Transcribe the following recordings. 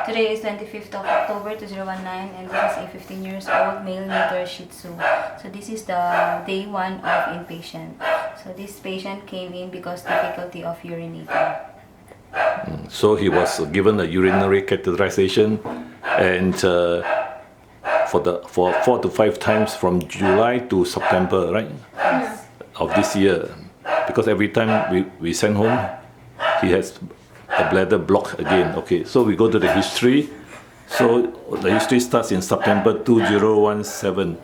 Today is 25th of October 2019 and this is a 15 years old male neuter Shih Tzu. So this is the day 1 of inpatient. So this patient came in because difficulty of urinating. So he was given a urinary catheterisation and for 4 to 5 times from July to September, right? Yes. Of this year. Because every time we send home, he has a bladder block again. Okay, so we go to the history. So the history starts in September 2017.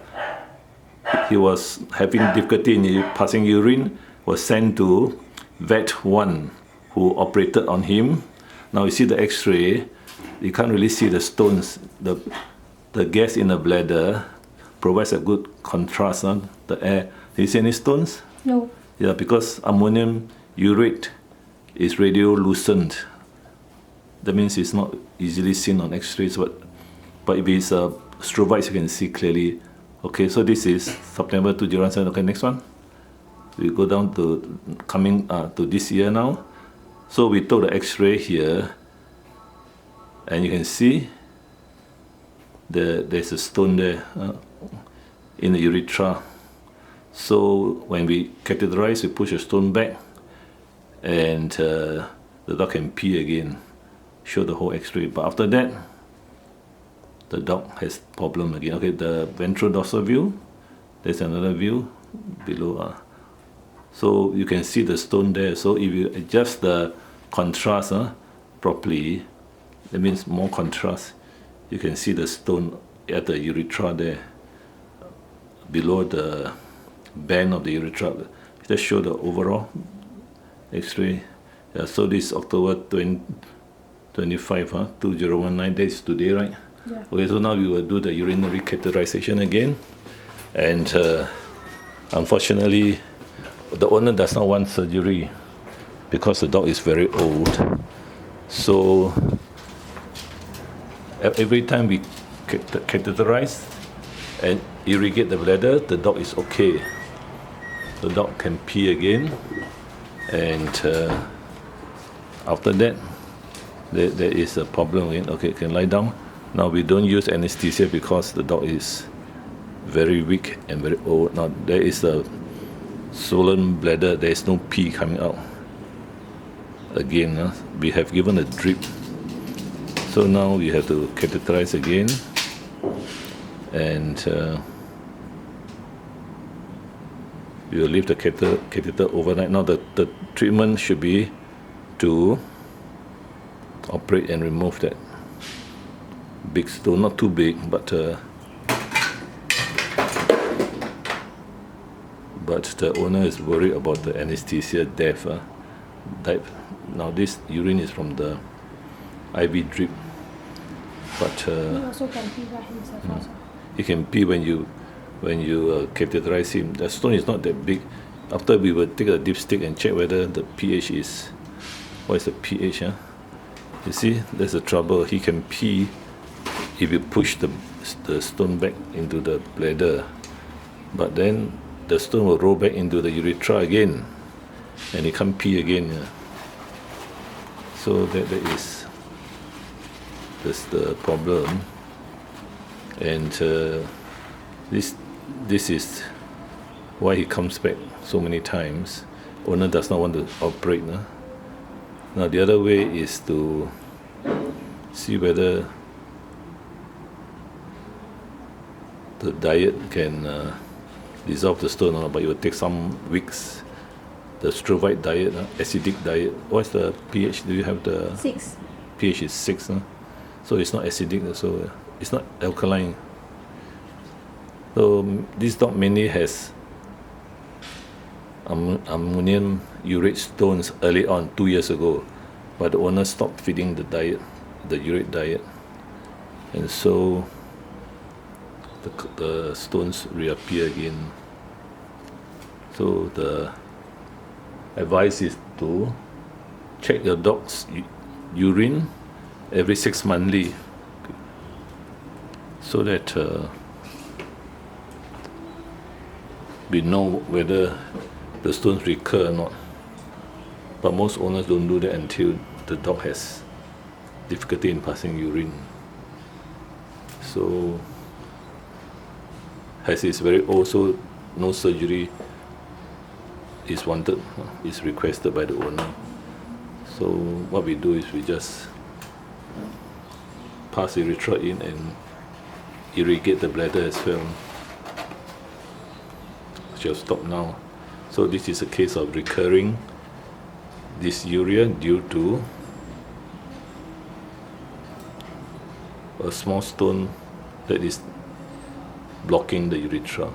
He was having difficulty in passing urine, was sent to vet 1 who operated on him. Now you see the x-ray, you can't really see the stones. The gas in the bladder provides a good contrast on the air. Do you see any stones? No. Yeah, because ammonium urate is radiolucent. That means it's not easily seen on x-rays, but if it's struvite, you can see clearly. Okay, so this is September 2017. Okay, next one. We go down to coming to this year now. So we took the x-ray here, and you can see there's a stone there in the urethra. So when we catheterize, we push a stone back, and the dog can pee again. Show the whole x-ray. But after that, the dog has problem again. Okay, the ventral dorsal view. There's another view below. So you can see the stone there. So if you adjust the contrast properly, that means more contrast, you can see the stone at the urethra there, below the band of the urethra. Just show the overall x-ray. Yeah, so this is October 25, 2019, that is today, right? Yeah. Okay, so now we will do the urinary catheterisation again. And unfortunately, the owner does not want surgery because the dog is very old. So every time we catheterize and irrigate the bladder, the dog is okay. The dog can pee again, and after that, there is a problem again. Okay, can lie down. Now we don't use anesthesia because the dog is very weak and very old. Now there is a swollen bladder. There is no pee coming out. Again, we have given a drip. So now we have to catheterize again, and we will leave the catheter overnight. Now the treatment should be to operate and remove that big stone, not too big, but the owner is worried about the anesthesia death. Now this urine is from the IV drip, but He also can pee by himself also. he can pee when you catheterize him. The stone is not that big. After we will take a dipstick and check whether the pH is, what is the pH? You see, there's the trouble. He can pee if you push the stone back into the bladder, but then the stone will roll back into the urethra again, and he can't pee again. So that's the problem, and this is why he comes back so many times. Owner does not want to operate. Now the other way is to see whether the diet can dissolve the stone or not, but it will take some weeks. The struvite diet, acidic diet. What's the pH? Do you have the 6. pH is 6, so it's not acidic, so it's not alkaline. So this dog mainly has ammonium urate stones early on, 2 years ago, but the owner stopped feeding the diet, the urate diet, and so the stones reappear again. So the advice is to check your dog's urine every 6 monthly, so that we know whether the stones recur or not. But most owners don't do that until the dog has difficulty in passing urine. So, as it's very old, so no surgery is wanted, is requested by the owner. So what we do is we just pass urethra in and irrigate the bladder as well. She will stop now. So this is a case of recurring dysuria due to a small stone that is blocking the urethra.